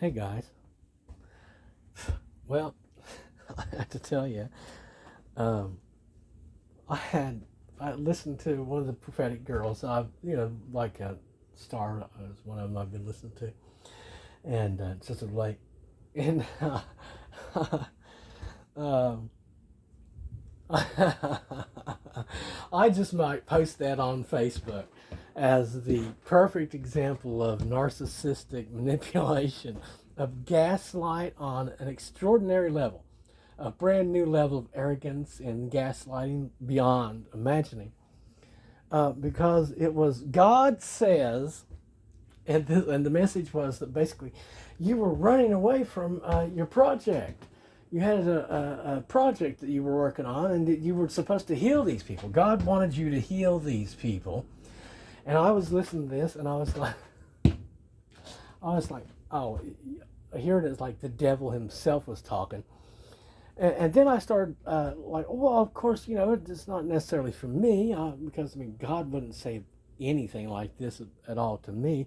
Hey guys. Well, I have to tell you, um, I listened to one of the prophetic girls. Like a Star is one of them I've been listening to, and just of late, and um, I just might post that on Facebook as the perfect example of narcissistic manipulation of gaslight on an extraordinary level, a brand new level of arrogance and gaslighting beyond imagining. Because it was God says, and the message was that basically you were running away from your project. You had a project that you were working on, and that you were supposed to heal these people. God wanted you to heal these people. And I was listening to this, and I was like, oh, here it is, like the devil himself was talking. And then I started like, well, of course, it's not necessarily for me because I mean, God wouldn't say anything like this at all to me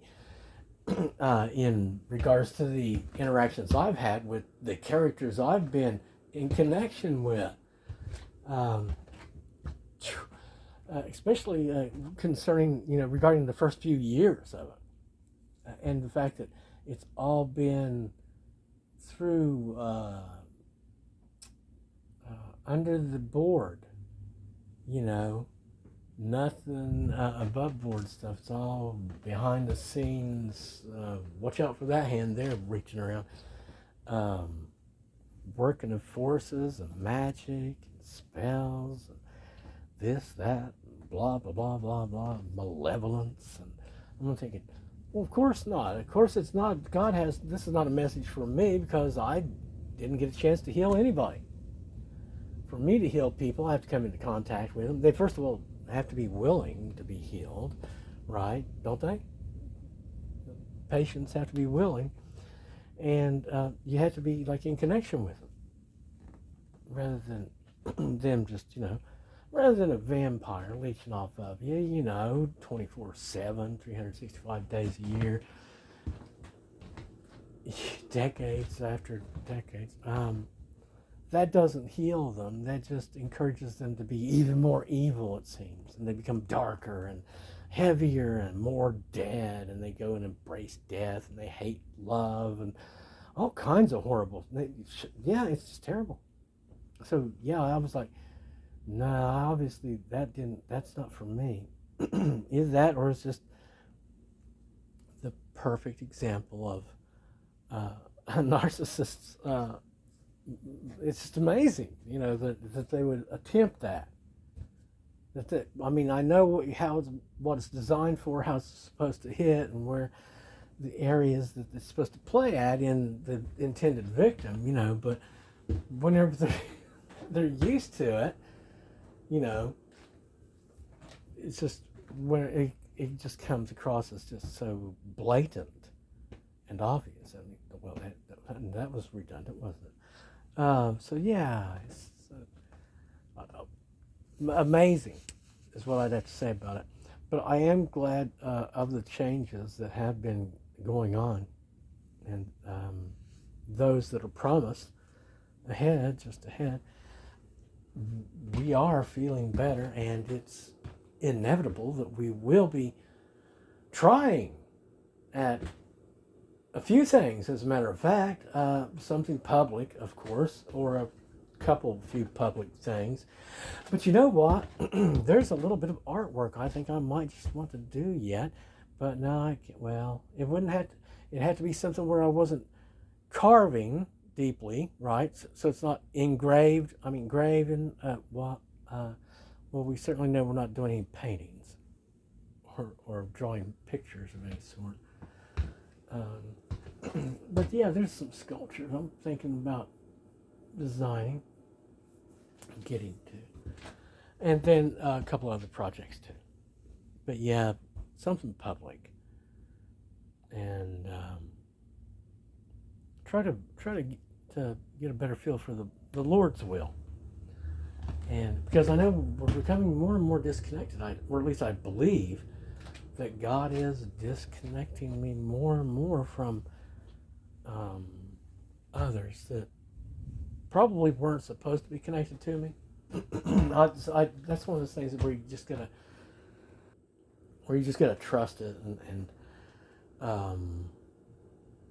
in regards to the interactions I've had with the characters I've been in connection with. Um, Especially concerning, regarding the first few years of it, and the fact that it's all been through under the board, you know, nothing above board stuff. It's all behind the scenes. Watch out for that hand there reaching around. Um, Working of forces and magic and spells and this, that, blah, blah, blah, blah, blah, malevolence. And I'm thinking, well, of course not. Of course it's not. This is not a message for me because I didn't get a chance to heal anybody. For me to heal people, I have to come into contact with them. They, first of all, have to be willing to be healed, right? Don't they? Patients have to be willing. And you have to be like in connection with them rather than them just, rather than a vampire leeching off of you, 24/7, 365 days a year, decades after decades. That doesn't heal them. That just encourages them to be even more evil, it seems. And they become darker and heavier and more dead. And they go and embrace death and they hate love and all kinds of horrible. Yeah, it's just terrible. So, yeah, I was like, no, obviously that's not for me. Is that, or is just the perfect example of a narcissist's it's just amazing, that they would attempt that. I mean, I know what it's designed for, how it's supposed to hit, and where the areas that it's supposed to play at in the intended victim, But whenever they're used to it, it's just when it just comes across as just so blatant and obvious. I mean, well, that was redundant, wasn't it? So yeah, it's amazing is what I'd have to say about it. But I am glad of the changes that have been going on, and those that are promised just ahead. We are feeling better, and it's inevitable that we will be trying at a few things, as a matter of fact. Something public, of course, or a few public things. But you know what? There's a little bit of artwork I think I might just want to do yet. But no, I can't. Well, it had to be something where I wasn't carving deeply, right? So it's not engraved. I mean, graven. Well, we certainly know we're not doing any paintings or drawing pictures of any sort. But yeah, there's some sculptures I'm thinking about designing, getting to, and then a couple other projects too. But yeah, something public, and try to get a better feel for the Lord's will. And because I know we're becoming more and more disconnected, or at least I believe that God is disconnecting me more and more from um, others that probably weren't supposed to be connected to me. That's one of those things where you just gotta trust it, and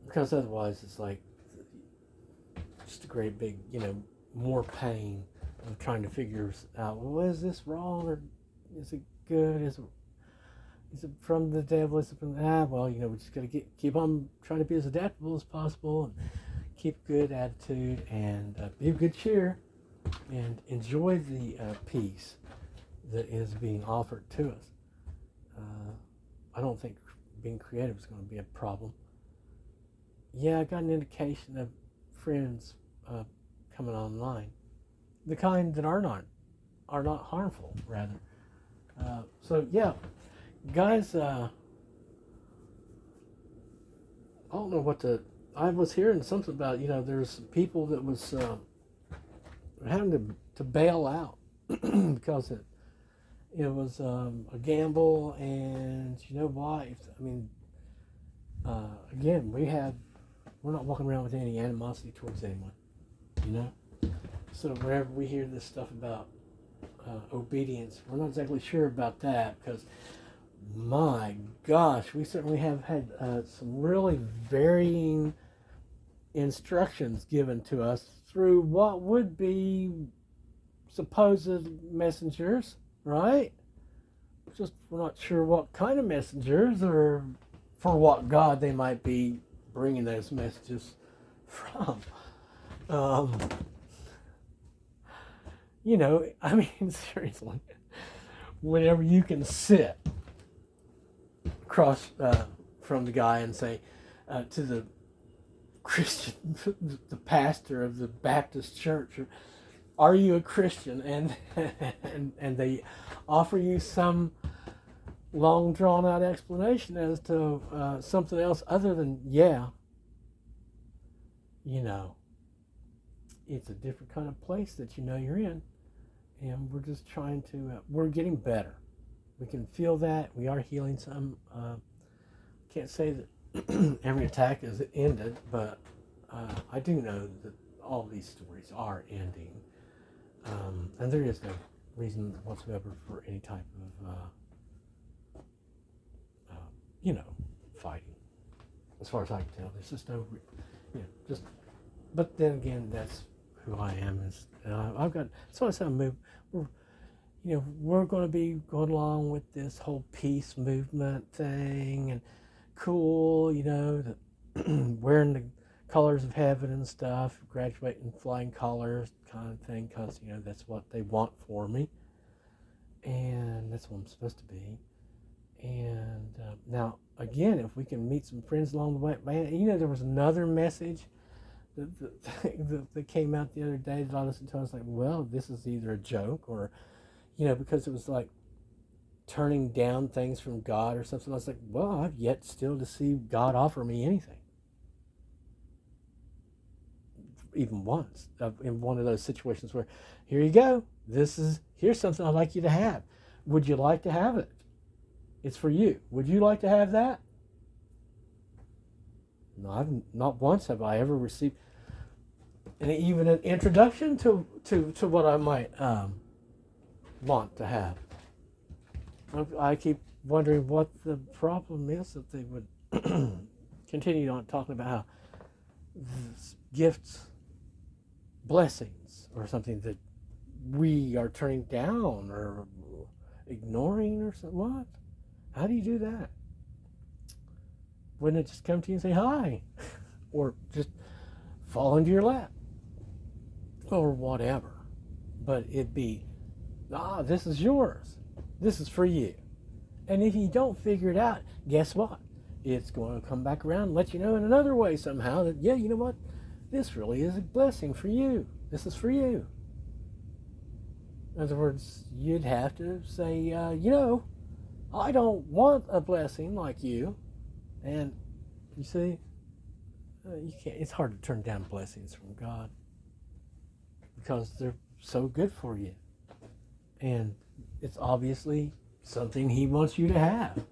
because otherwise it's like just a great big, more pain of trying to figure out, well, is this wrong or is it good? Is it from the devil? Is it from well, we just gotta keep on trying to be as adaptable as possible and keep good attitude and be of good cheer and enjoy the peace that is being offered to us. I don't think being creative is going to be a problem. Yeah, I got an indication of friends coming online, the kind that are not harmful, rather. So yeah, guys, I don't know what to. I was hearing something about there's people that was having to bail out because it was a gamble, and you know why? I mean, again, we're not walking around with any animosity towards anyone, you know. So whenever we hear this stuff about obedience, we're not exactly sure about that because, my gosh, we certainly have had some really varying instructions given to us through what would be supposed messengers, right? Just we're not sure what kind of messengers or for what God they might be bringing those messages from. I mean, seriously, whenever you can sit across from the guy and say to the Christian, the pastor of the Baptist church, are you a Christian? And they offer you some long drawn out explanation as to something else other than it's a different kind of place that you're in, and we're just trying to we're getting better. We can feel that we are healing some. Can't say that every attack is ended, but I do know that all these stories are ending, and there is no reason whatsoever for any type of fighting. As far as I can tell, there's just no, just. But then again, that's who I am. Is I've got. So I said, we're going to be going along with this whole peace movement thing, and cool, wearing the colors of heaven and stuff, graduating flying colors kind of thing, because that's what they want for me, and that's what I'm supposed to be. And now again, if we can meet some friends along the way, man, there was another message that came out the other day that I listened to. I was like, well, this is either a joke or, because it was like turning down things from God or something. I was like, well, I've yet still to see God offer me anything. Even once, in one of those situations where, here you go, here's something I'd like you to have. Would you like to have it? It's for you. Would you like to have that? No, not once have I ever received even an introduction to what I might want to have. I keep wondering what the problem is that they would continue on talking about how gifts, blessings, or something that we are turning down or ignoring or something. What? How do you do that? Wouldn't it just come to you and say hi? Or just fall into your lap? Or whatever. But it'd be, this is yours. This is for you. And if you don't figure it out, guess what? It's going to come back around and let you know in another way somehow that, you know what? This really is a blessing for you. This is for you. In other words, you'd have to say, I don't want a blessing like you. And you see, you can't. It's hard to turn down blessings from God because they're so good for you, and it's obviously something He wants you to have.